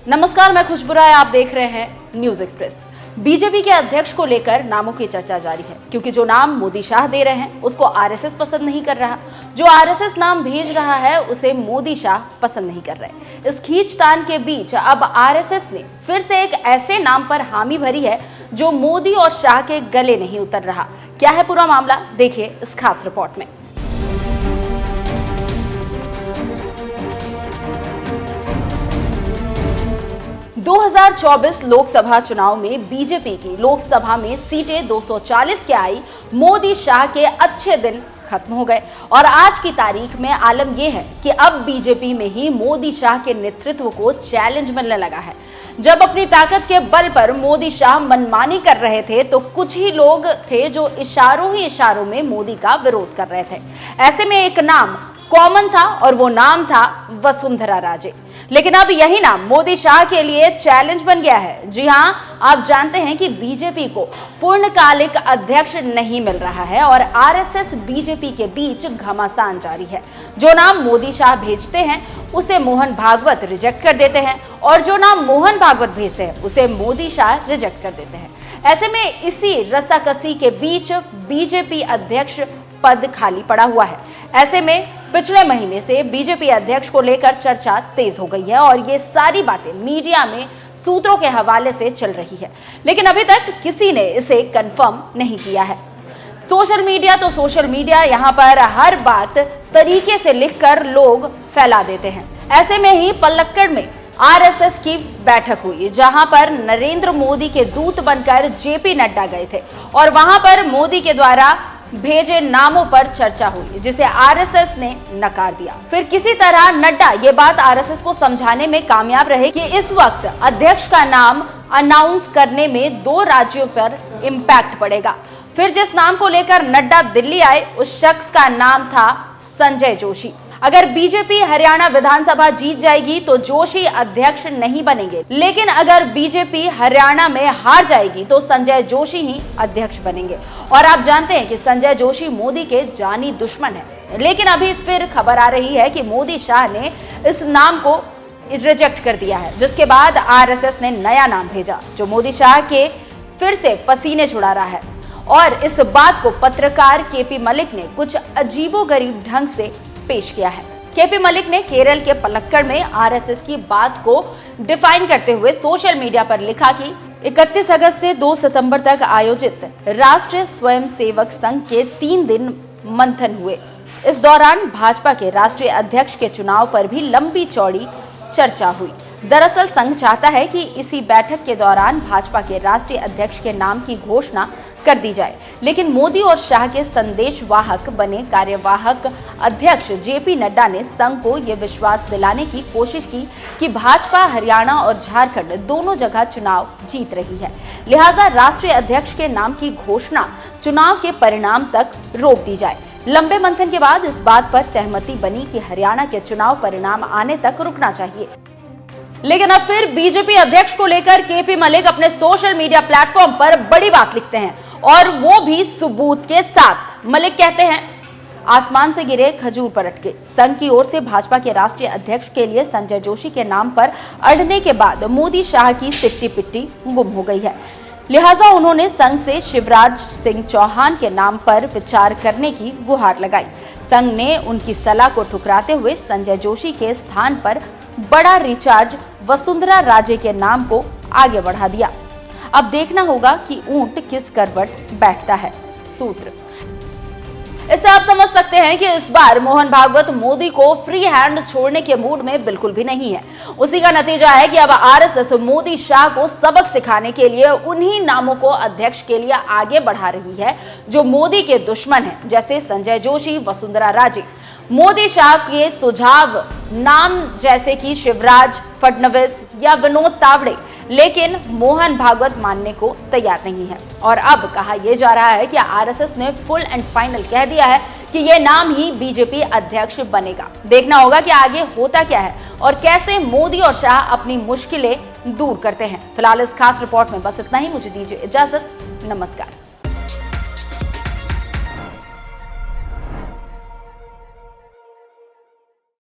नमस्कार, मैं खुशबू राय, आप देख रहे हैं न्यूज एक्सप्रेस। बीजेपी के अध्यक्ष को लेकर नामों की चर्चा जारी है, क्योंकि जो नाम मोदी शाह दे रहे हैं उसको आरएसएस पसंद नहीं कर रहा। जो आरएसएस नाम भेज रहा है उसे मोदी शाह पसंद नहीं कर रहे। इस खींचतान के बीच अब आरएसएस ने फिर से एक ऐसे नाम पर हामी भरी है जो मोदी और शाह के गले नहीं उतर रहा। क्या है पूरा मामला, देखिए इस खास रिपोर्ट में। – 2024 लोकसभा चुनाव में बीजेपी की लोकसभा में सीटें 240 के आई। मोदी शाह के अच्छे दिन खत्म हो गए और आज की तारीख में आलम यह है कि अब बीजेपी में ही मोदी शाह के नेतृत्व को चैलेंज मिलने लगा है। जब अपनी ताकत के बल पर मोदी शाह मनमानी कर रहे थे तो कुछ ही लोग थे जो इशारों ही इशारों में मोदी का विरोध कर रहे थे। ऐसे में एक नाम कॉमन था और वो नाम था वसुंधरा राजे। लेकिन अब यही नाम मोदी शाह के लिए चैलेंज बन गया है। जी हां, आप जानते हैं कि बीजेपी को पूर्णकालिक अध्यक्ष नहीं मिल रहा है और आरएसएस बीजेपी के बीच घमासान जारी है। जो नाम मोदी शाह भेजते हैं उसे मोहन भागवत रिजेक्ट कर देते हैं और जो नाम मोहन भागवत भेजते हैं उसे मोदी शाह रिजेक्ट कर देते हैं। ऐसे में इसी रस्साकसी के बीच बीजेपी अध्यक्ष पद खाली पड़ा हुआ है। ऐसे में पिछले महीने से बीजेपी अध्यक्ष को लेकर चर्चा तेज हो गई है और ये सारी बातें मीडिया में सूत्रों के हवाले से चल रही है, लेकिन अभी तक किसी ने इसे कंफर्म नहीं किया है। सोशल मीडिया यहाँ पर हर बात तरीके से लिखकर लोग फैला देते हैं। ऐसे में ही पलक्कड़ में आरएसएस की बैठक हुई, जहां पर नरेंद्र मोदी के दूत बनकर जेपी नड्डा गए थे और वहां पर मोदी के द्वारा भेजे नामों पर चर्चा हुई, जिसे आरएसएस ने नकार दिया। फिर किसी तरह नड्डा ये बात आरएसएस को समझाने में कामयाब रहे कि इस वक्त अध्यक्ष का नाम अनाउंस करने में 2 राज्यों पर इम्पैक्ट पड़ेगा। फिर जिस नाम को लेकर नड्डा दिल्ली आए उस शख्स का नाम था संजय जोशी। अगर बीजेपी हरियाणा विधानसभा जीत जाएगी तो जोशी अध्यक्ष नहीं बनेंगे, लेकिन अगर बीजेपी हरियाणा में हार जाएगी तो संजय जोशी ही अध्यक्ष बनेंगे। और आप जानते हैं कि संजय जोशी मोदी के जानी दुश्मन है, लेकिन अभी फिर खबर आ रही है कि मोदी शाह ने इस नाम को रिजेक्ट कर दिया है, जिसके बाद आरएसएस ने नया नाम भेजा जो मोदी शाह के फिर से पसीने छुड़ा रहा है। और इस बात को पत्रकार केपी मलिक ने कुछ अजीबोगरीब ढंग से पेश किया है। केपी मलिक ने केरल के पलक्कड़ में आरएसएस की बात को डिफाइन करते हुए सोशल मीडिया पर लिखा कि 31 अगस्त से 2 सितंबर तक आयोजित राष्ट्रीय स्वयंसेवक संघ के 3 दिन मंथन हुए। इस दौरान भाजपा के राष्ट्रीय अध्यक्ष के चुनाव पर भी लंबी चौड़ी चर्चा हुई। दरअसल संघ चाहता है कि इसी बैठक के दौरान भाजपा के राष्ट्रीय अध्यक्ष के नाम की घोषणा कर दी जाए, लेकिन मोदी और शाह के संदेशवाहक बने कार्यवाहक अध्यक्ष जेपी नड्डा ने संघ को यह विश्वास दिलाने की कोशिश की कि भाजपा हरियाणा और झारखंड दोनों जगह चुनाव जीत रही है, लिहाजा राष्ट्रीय अध्यक्ष के नाम की घोषणा चुनाव के परिणाम तक रोक दी जाए। लंबे मंथन के बाद इस बात पर सहमति बनी कि हरियाणा के चुनाव परिणाम आने तक रुकना चाहिए। लेकिन अब फिर बीजेपी अध्यक्ष को लेकर केपी मलिक अपने सोशल मीडिया प्लेटफॉर्म पर बड़ी बात लिखते हैं और वो भी सबूत के साथ। मलिक कहते हैं, आसमान से गिरे खजूर पर अटके। संघ की ओर से भाजपा के राष्ट्रीय अध्यक्ष के लिए संजय जोशी के नाम पर अड़ने के बाद मोदी शाह की सिट्टी पिट्टी गुम हो गई है, लिहाजा उन्होंने संघ से शिवराज सिंह चौहान के नाम पर विचार करने की गुहार लगाई। संघ ने उनकी सलाह को ठुकराते हुए संजय जोशी के स्थान पर बड़ा रिचार्ज वसुंधरा राजे के नाम को आगे बढ़ा दिया। अब देखना होगा कि ऊंट किस करवट बैठता है। सूत्र इससे आप समझ सकते हैं कि इस बार मोहन भागवत मोदी को फ्री हैंड छोड़ने के मूड में बिल्कुल भी नहीं है। उसी का नतीजा है कि अब आरएसएस मोदी शाह को सबक सिखाने के लिए उन्हीं नामों को अध्यक्ष के लिए आगे बढ़ा रही है जो मोदी के दुश्मन हैं, जैसे संजय जोशी, वसुंधरा राजे। मोदी शाह के सुझाव नाम जैसे कि शिवराज, फडणवीस या विनोद तावड़े, लेकिन मोहन भागवत मानने को तैयार नहीं है। और अब कहा यह जा रहा है कि आरएसएस ने फुल एंड फाइनल कह दिया है कि यह नाम ही बीजेपी अध्यक्ष बनेगा। देखना होगा कि आगे होता क्या है और कैसे मोदी और शाह अपनी मुश्किलें दूर करते हैं। फिलहाल इस खास रिपोर्ट में बस इतना ही। मुझे दीजिए इजाजत। नमस्कार।